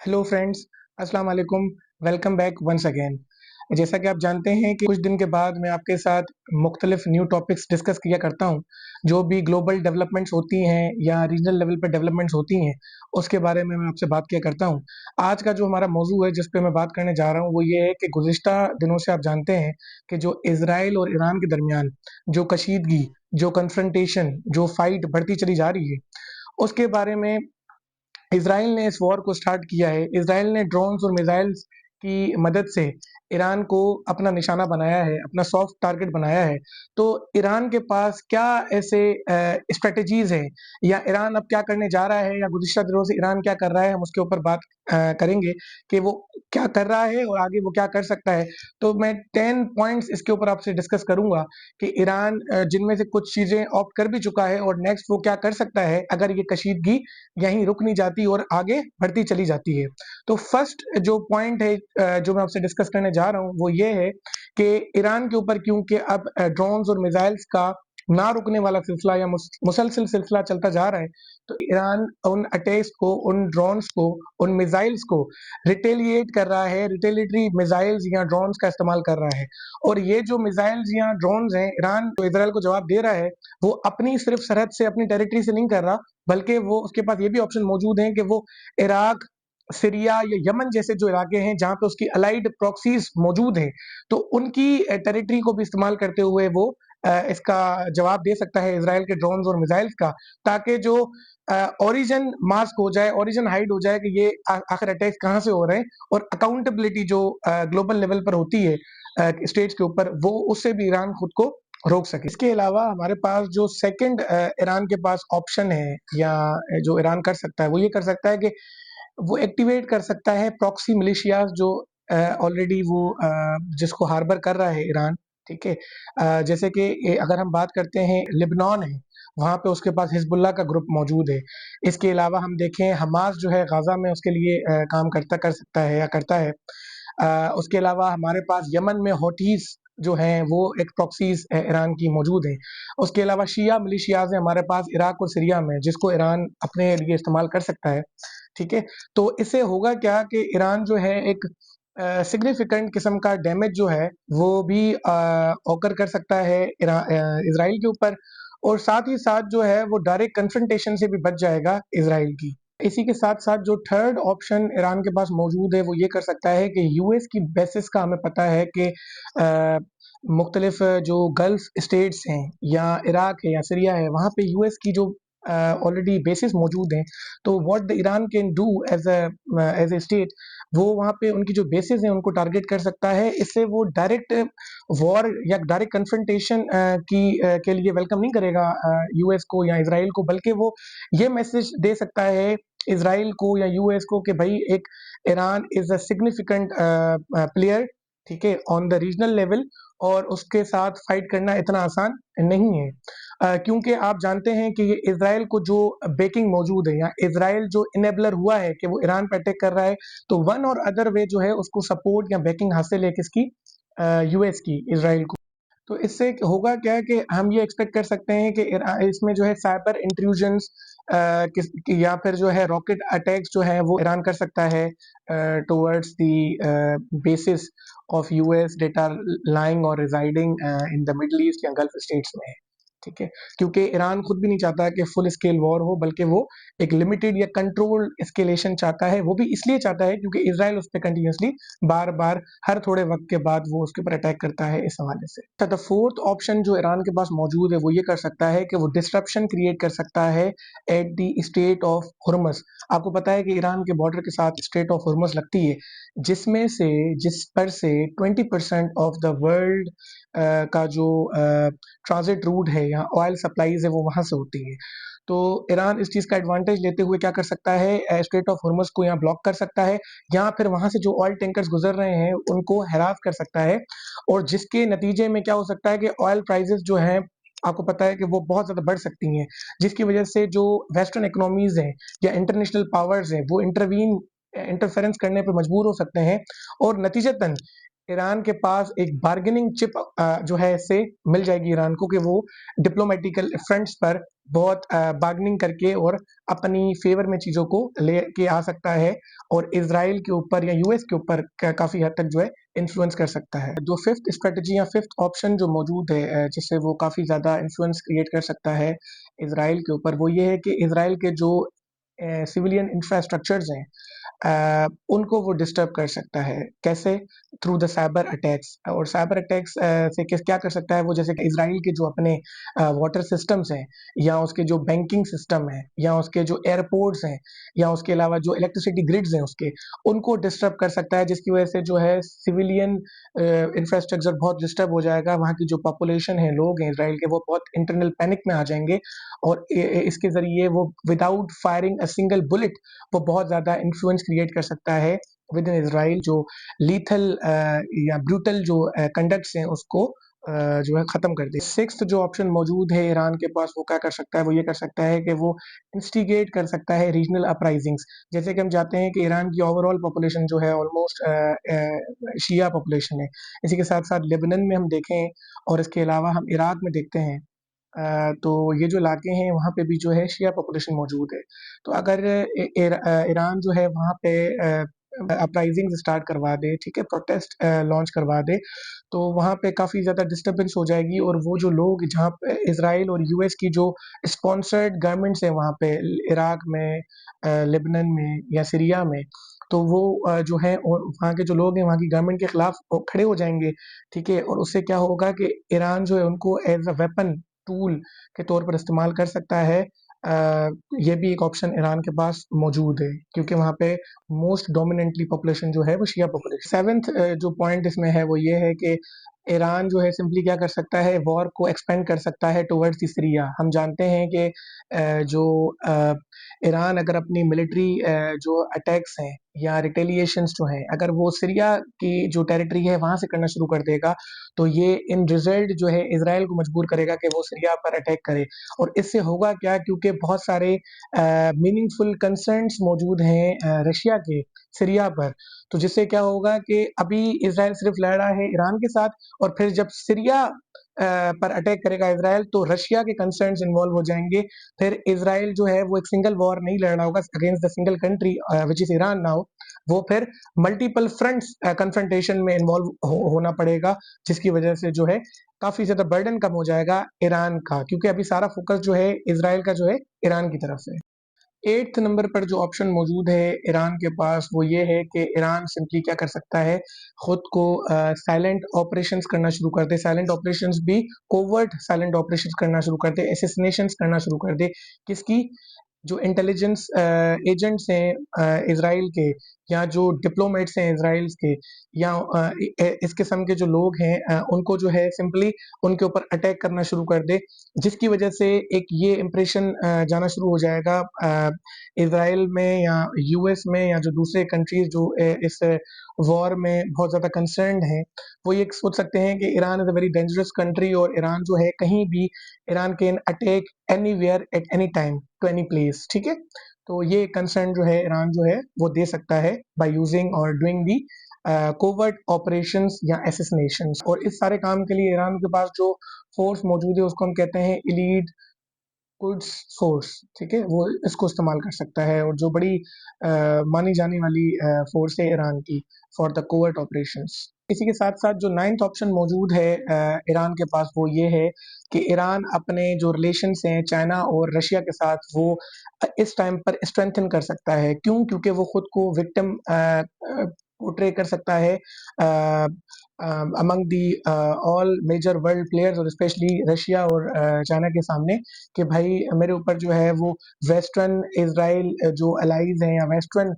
Hello friends, अस्सलाम वालेकुम। Welcome back once again. जैसा कि आप जानते हैं कि कुछ दिन के बाद मैं आपके साथ मुख्तलिफ न्यू टॉपिक्स डिस्कस किया करता हूं। जो भी ग्लोबल डेवलपमेंट्स होती हैं या रीजनल लेवल पे डेवलपमेंट्स होती हैं, उसके बारे में मैं आपसे बात किया करता हूं। आज का जो हमारा मौजू है जिस पे मैं बात करने जा रहा हूं वो ये है कि गुज़िश्ता दिनों से आप जानते हैं कि जो इज़राइल और ईरान के दरमियान जो कशीदगी, जो कन्फ्रंटेशन, जो फाइट बढ़ती चली जा रही है, उसके बारे में इसराइल ने इस वॉर को स्टार्ट किया है। इसराइल ने ड्रोन्स और मिसाइल्स की मदद से ईरान को अपना निशाना बनाया है, अपना सॉफ्ट टारगेट बनाया है। तो ईरान के पास क्या ऐसे स्ट्रेटजीज हैं, या ईरान अब क्या करने जा रहा है, या गुज़िश्ता दिनों से ईरान क्या कर रहा है, हम उसके ऊपर बात करेंगे कि वो क्या कर रहा है और आगे वो क्या कर सकता है। तो मैं 10 पॉइंट्स इसके ऊपर आपसे डिस्कस करूंगा कि ईरान जिनमें से कुछ चीज़ें ऑप्ट कर भी चुका है और नेक्स्ट वो क्या कर सकता है अगर ये कशीदगी यहीं रुक नहीं जाती और आगे बढ़ती चली जाती है। तो फर्स्ट जो पॉइंट है जो मैं आपसे डिस्कस करने जा रहा हूँ वो ये है कि ईरान के ऊपर क्योंकि अब ड्रोन्स और मिसाइल्स का ना रुकने वाला सिलसिला या मुसलसिल सिलसिला चलता जा रहा है, तो ईरान उन अटैक्स को, उन ड्रोन्स को, उन मिसाइल्स को रिटेलिएट कर रहा है, रिटेलिटरी मिसाइल्स या ड्रोन्स का इस्तेमाल कर रहा है। और ये जो मिसाइल्स या ड्रोन्स हैं, ईरान जो इसराइल को जवाब दे रहा है वो अपनी सिर्फ सरहद से, अपनी टेरिटरी से नहीं कर रहा, बल्कि वो उसके पास ये भी ऑप्शन मौजूद हैं कि वो इराक, सीरिया या यमन जैसे जो इलाके हैं जहाँ पे उसकी अलाइड प्रॉक्सीज मौजूद हैं, तो उनकी टेरिटरी को भी इस्तेमाल करते हुए वो इसका जवाब दे सकता है इसराइल के ड्रोन्स और मिसाइल्स का, ताकि जो ओरिजिन मास्क हो जाए, ओरिजिन हाइड हो जाए कि ये आखिर अटैक कहाँ से हो रहे हैं, और अकाउंटेबिलिटी जो ग्लोबल लेवल पर होती है स्टेट्स के ऊपर, वो उससे भी ईरान खुद को रोक सके। इसके अलावा हमारे पास जो सेकंड ईरान के पास ऑप्शन है, या जो ईरान कर सकता है वो ये कर सकता है कि वो एक्टिवेट कर सकता है प्रॉक्सी मिलिशियाज जो ऑलरेडी वो जिसको हार्बर कर रहा है ईरान। ठीक है, जैसे कि अगर हम बात करते हैं, लिबनान है, वहाँ पे उसके पास हिजबुल्ला का ग्रुप मौजूद है। इसके अलावा हम देखें, हमास जो है गाजा में उसके लिए काम कर सकता है या करता है। उसके अलावा हमारे पास यमन में हौथीस जो हैं वो एक प्रॉक्सीज ईरान की मौजूद है। उसके अलावा शिया मिलिशियाज हैं हमारे पास इराक और सीरिया में, जिसको ईरान अपने लिए इस्तेमाल कर सकता है। ठीक है, तो इससे होगा क्या कि ईरान जो है एक सिग्निफिकेंट किस्म का डैमेज जो है वो भी ऑकर कर सकता है इसराइल के ऊपर, और साथ ही साथ जो है वो डायरेक्ट कन्फ्रंटेशन से भी बच जाएगा इसराइल की। इसी के साथ साथ जो थर्ड ऑप्शन ईरान के पास मौजूद है वो ये कर सकता है कि यूएस की बेसिस का हमें पता है कि मुख्तलिफ जो गल्फ स्टेट्स हैं, या इराक है या सीरिया है, वहाँ पे यूएस की जो ऑलरेडी बेसिस मौजूद हैं। तो what the Iran can do as a state, वो वहाँ पे उनकी जो बेसिस हैं उनको टारगेट कर सकता है। इससे वो डायरेक्ट वॉर या डायरेक्ट कन्फ्रंटेशन के लिए वेलकम नहीं करेगा यूएस को या इसराइल को, बल्कि वो ये मैसेज दे सकता है इसराइल को या यूएस को कि भाई, एक Iran is a significant player, ठीक है, ऑन द रीजनल लेवल, और उसके साथ फाइट करना इतना आसान नहीं है। क्योंकि आप जानते हैं कि ये इसराइल को जो बेकिंग मौजूद है, या इसराइल जो इनेबलर हुआ है कि वो ईरान पर अटैक कर रहा है, तो वन और अदर वे जो है उसको सपोर्ट या बैकिंग हासिल है किसकी, यूएस की, इसराइल को। तो इससे होगा क्या कि हम ये एक्सपेक्ट कर सकते हैं कि इसमें जो है साइबर इंट्रूजन्स या फिर जो है रॉकेट अटैक्स जो है वो ईरान कर सकता है towards the basis of US data lying और residing in the Middle East या गल्फ स्टेट्स में। ठीक है, क्योंकि ईरान खुद भी नहीं चाहता कि फुल स्केल वॉर हो, बल्कि वो एक लिमिटेड या कंट्रोल्ड एस्केलेशन चाहता है। वो भी इसलिए चाहता है क्योंकि इसराइल उस पर कंटिन्यूसली बार बार हर थोड़े वक्त के बाद वो उसके ऊपर अटैक करता है, इस हवाले से। द फोर्थ ऑप्शन जो ईरान के पास मौजूद है वो ये कर सकता है कि वो डिस्ट्रप्शन क्रिएट कर सकता है at the state of Hormuz. आपको पता है कि ईरान के बॉर्डर के साथ स्टेट ऑफ हुर्मस लगती है, जिस पर से 20% ऑफ द वर्ल्ड का जो ट्रांजिट रूट है या ऑयल सप्लाईज है वो वहां से होती है। तो ईरान इस चीज़ का एडवांटेज लेते हुए क्या कर सकता है, स्ट्रेट ऑफ हुर्मुज को यहाँ ब्लॉक कर सकता है, या फिर वहां से जो ऑयल टैंकर्स गुजर रहे हैं उनको हैरास कर सकता है। और जिसके नतीजे में क्या हो सकता है कि ऑयल प्राइसेस जो हैं, आपको पता है कि वो बहुत ज़्यादा बढ़ सकती हैं, जिसकी वजह से जो वेस्टर्न इकोनॉमीज हैं या इंटरनेशनल पावर्स हैं वो इंटरफेरेंस करने पर मजबूर हो सकते हैं, और नतीजतन ईरान के पास एक बार्गेनिंग चिप जो है इससे मिल जाएगी ईरान को कि वो डिप्लोमेटिकल फ्रंट्स पर बहुत बार्गेनिंग करके और अपनी फेवर में चीज़ों को लेके आ सकता है और इज़राइल के ऊपर या यूएस के ऊपर काफ़ी हद तक जो है इन्फ्लुएंस कर सकता है। जो फिफ्थ स्ट्रेटजी या फिफ्थ ऑप्शन जो मौजूद है जिससे वो काफ़ी ज़्यादा इन्फ्लुएंस क्रिएट कर सकता है इज़राइल के ऊपर, वो ये है कि इज़राइल के जो सिविलियन इंफ्रास्ट्रक्चर्स हैं उनको वो डिस्टर्ब कर सकता है। कैसे? Through the cyber attacks. और साइबर अटैक्स से किस क्या कर सकता है वो, जैसे कि इज़राइल के जो अपने वाटर सिस्टम्स हैं या उसके जो बैंकिंग सिस्टम है या उसके जो एयरपोर्ट्स हैं या उसके अलावा जो इलेक्ट्रिसिटी ग्रिड्स हैं उसके, उनको डिस्टर्ब कर सकता है, जिसकी वजह से जो है सिविलियन इंफ्रास्ट्रक्चर बहुत डिस्टर्ब हो जाएगा। वहाँ की जो पॉपुलेशन है, लोग हैं इज़राइल के, वो बहुत इंटरनल पैनिक में आ जाएँगे और इसके ज़रिए वो without firing a single bullet वो बहुत ज़्यादा इन्फ्लुएंस क्रिएट कर सकता है विद इन इज़राइल, जो लीथल या ब्रूटल जो कंडक्ट्स हैं उसको जो है ख़त्म कर दे। सिक्स्थ जो ऑप्शन मौजूद है ईरान के पास, वो क्या कर सकता है, वो ये कर सकता है कि वो इंस्टिगेट कर सकता है रीजनल अपराइजिंग्स। जैसे कि हम जानते हैं कि ईरान की ओवरऑल पॉपुलेशन जो है ऑलमोस्ट शिया पॉपुलेशन है। इसी के साथ साथ लेबनान में हम देखें और इसके अलावा हम इराक में देखते हैं, तो ये जो इलाके हैं वहाँ पे भी जो है शिया पॉपुलेशन मौजूद है। तो अगर ईरान जो है वहाँ पे अपराइजिंग स्टार्ट करवा दे, ठीक है, प्रोटेस्ट लॉन्च करवा दे, तो वहाँ पे काफ़ी ज़्यादा डिस्टर्बेंस हो जाएगी और वो जो लोग जहाँ पे इज़राइल और यूएस की जो स्पॉन्सर्ड गवर्नमेंट्स हैं वहाँ पे इराक में, लेबनान में या सीरिया में, तो वो जो है और वहाँ के जो लोग हैं वहाँ की गवर्नमेंट के खिलाफ खड़े हो जाएंगे, ठीक है, और उससे क्या होगा कि ईरान जो है उनको एज अ वेपन टूल के तौर पर इस्तेमाल कर सकता है। ये भी एक ऑप्शन ईरान के पास मौजूद है क्योंकि वहाँ पे मोस्ट डोमिनेंटली पॉपुलेशन जो है वो शिया पॉपुलेशन। सेवेंथ जो पॉइंट इसमें है वो ये है कि ईरान जो है सिंपली क्या कर सकता है, वॉर को एक्सपेंड कर सकता है टुवर्ड्स सीरिया। हम जानते हैं कि जो ईरान अगर अपनी मिलिट्री जो अटैक्स हैं या रिटेलिएशंस जो हैं, अगर वो सीरिया की जो टेरिटरी है वहाँ से करना शुरू कर देगा, तो ये इन रिजल्ट जो है इज़राइल को मजबूर करेगा कि वो सीरिया पर अटैक करे। और इससे होगा क्या, क्योंकि बहुत सारे मीनिंगफुल कंसर्न्स मौजूद हैं रशिया के सीरिया पर, तो जिससे क्या होगा कि अभी इज़राइल सिर्फ लड़ रहा है ईरान के साथ और फिर जब सीरिया पर अटैक करेगा इज़राइल तो रशिया के कंसर्न्स इन्वॉल्व हो जाएँगे। फिर इज़राइल जो है वो एक सिंगल वॉर नहीं लड़ रहा होगा against the single country which is Iran now, वो फिर मल्टीपल फ्रंट्स कन्फ्रंटेशन में इन्वॉल्व होना पड़ेगा, जिसकी वजह से जो है काफ़ी ज़्यादा बर्डन कम हो जाएगा ईरान का, क्योंकि अभी सारा फोकस जो है इज़राइल का जो है ईरान की तरफ है। 8th नंबर पर जो ऑप्शन मौजूद है ईरान के पास वो ये है कि ईरान सिंपली क्या कर सकता है, खुद को साइलेंट ऑपरेशंस करना शुरू कर दे, साइलेंट ऑपरेशंस भी कोवर्ट साइलेंट ऑपरेशंस करना शुरू कर दे, असैसिनेशंस करना शुरू कर दे। किसकी? जो इंटेलिजेंस एजेंट्स हैं इज़राइल के या जो डिप्लोमेट्स हैं इज़राइल के या इस किस्म के जो लोग हैं उनको जो है सिंपली उनके ऊपर अटैक करना शुरू कर दे, जिसकी वजह से एक ये इम्प्रेशन जाना शुरू हो जाएगा इज़राइल में या यूएस में या जो दूसरे कंट्रीज़ जो इस वॉर में बहुत ज़्यादा कंसर्न्ड हैं, वो ये सोच सकते हैं कि Iran is a very dangerous country और ईरान जो है कहीं भी Iran can attack anywhere at any time to any place, ठीक है? तो ये कंसर्न जो है ईरान जो है वो दे सकता है बाय यूजिंग और डूइंग दी कोवर्ट ऑपरेशंस या असैसिनेशंस। और इस सारे काम के लिए ईरान के पास जो फ़ोर्स मौजूद है उसको हम कहते हैं एलीट कुड्स फ़ोर्स, ठीक है? वो इसको इस्तेमाल कर सकता है और जो बड़ी मानी जाने वाली फ़ोर्स है ईरान की फॉर द कोवर्ट ऑपरेशंस। इसी के साथ-साथ जो 9th ऑप्शन मौजूद है ईरान के पास वो ये है कि ईरान अपने जो रिलेशंस हैं चाइना और रशिया के साथ वो इस टाइम पर स्ट्रेंथन कर सकता है। क्यों? क्योंकि वो खुद को विक्टिम पोर्ट्रे कर सकता है among the all major world players और स्पेशली रशिया और चाइना के सामने, कि भाई मेरे ऊपर जो है वो वेस्टर्न इज़राइल जो अलाइज़ हैं या वेस्टर्न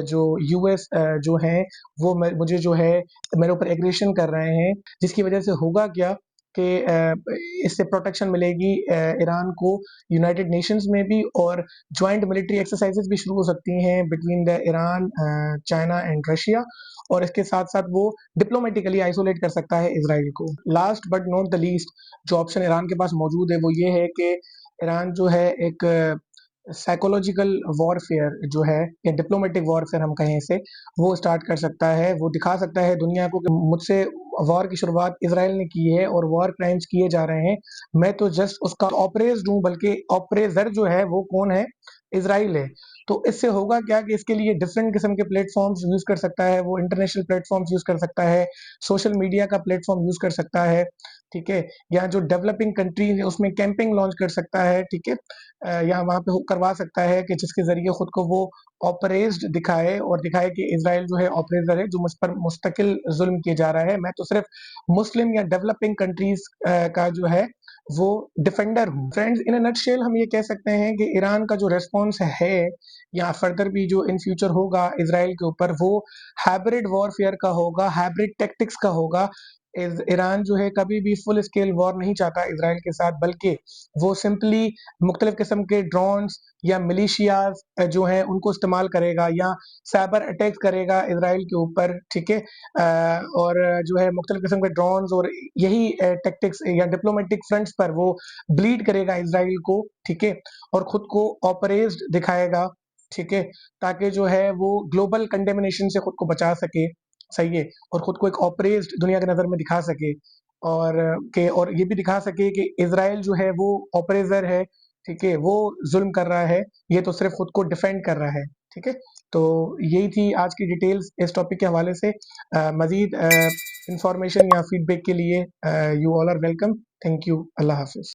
जो यूएस जो हैं वो मुझे जो है मेरे ऊपर एग्रेशन कर रहे हैं, जिसकी वजह से होगा क्या कि इससे प्रोटेक्शन मिलेगी ईरान को यूनाइटेड नेशंस में भी, और जॉइंट मिलिट्री एक्सरसाइजेस भी शुरू हो सकती हैं between the Iran, China and Russia, और इसके साथ-साथ वो डिप्लोमेटिकली आइसोलेट कर सकता है इज़राइल को। Last but not the least जो ऑप्शन ईरान के पास मौजूद है वो ये है कि ईरान जो है एक साइकोलॉजिकल वॉरफेयर जो है या डिप्लोमेटिक वॉरफेयर हम कहें इसे, वो स्टार्ट कर सकता है। वो दिखा सकता है दुनिया को कि मुझसे वॉर की शुरुआत इज़राइल ने की है और वॉर क्राइम्स किए जा रहे हैं। मैं तो जस्ट उसका ऑपरेस्ड हूँ, बल्कि ऑपरेसर जो है वो कौन है? इज़राइल है। तो इससे होगा क्या कि इसके लिए डिफरेंट किस्म के प्लेटफ़ॉर्म्स यूज़ कर सकता है, वो इंटरनेशनल प्लेटफ़ॉर्म्स यूज़ कर सकता है, सोशल मीडिया का प्लेटफ़ॉर्म यूज़ कर सकता है, ठीक है? या जो डेवलपिंग कंट्रीज़ है उसमें कैंपेन लॉन्च कर सकता है, ठीक है? या वहाँ पे वो करवा सकता है कि जिसके ज़रिए खुद को वो ऑपरेस्ड दिखाए और दिखाए कि इज़राइल जो है ऑपरेसर है, जो मुझ पर मुस्तकिल ज़ुल्म किए जा रहा है। मैं तो सिर्फ़ मुस्लिम या डेवलपिंग कंट्रीज़ का जो है वो डिफेंडर हूँ। फ्रेंड्स, इन अ नटशेल हम ये कह सकते हैं कि ईरान का जो रिस्पॉन्स है या फर्दर भी जो इन फ्यूचर होगा इज़राइल के ऊपर, वो हाइब्रिड वॉरफेयर का होगा, हाइब्रिड टैक्टिक्स का होगा। ईरान जो है कभी भी फुल स्केल वॉर नहीं चाहता इज़राइल के साथ, बल्कि वो सिंपली मुख्तलिफ किस्म के ड्रोन्स या मिलिशियाज जो हैं उनको इस्तेमाल करेगा या साइबर अटैक करेगा इज़राइल के ऊपर, ठीक है? और जो है मुख्तलिफ किस्म के ड्रोन्स और यही टैक्टिक्स या डिप्लोमेटिक फ्रंट्स पर वो ब्लीड करेगा इज़राइल को, ठीक है? और खुद को ऑपरेस्ड दिखाएगा, ठीक है? ताकि जो है वो ग्लोबल कंडेमिनेशन से खुद को बचा सके, सही है? और खुद को एक ऑपरेस्ड दुनिया की नज़र में दिखा सके और और ये भी दिखा सके कि इज़राइल जो है वो ऑपरेसर है, ठीक है? वो ज़ुल्म कर रहा है, ये तो सिर्फ़ खुद को डिफेंड कर रहा है, ठीक है? तो यही थी आज की डिटेल्स इस टॉपिक के हवाले से। मज़ीद इन्फॉर्मेशन या फीडबैक के लिए you all are welcome. Thank you. अल्लाह हाफ़िज़।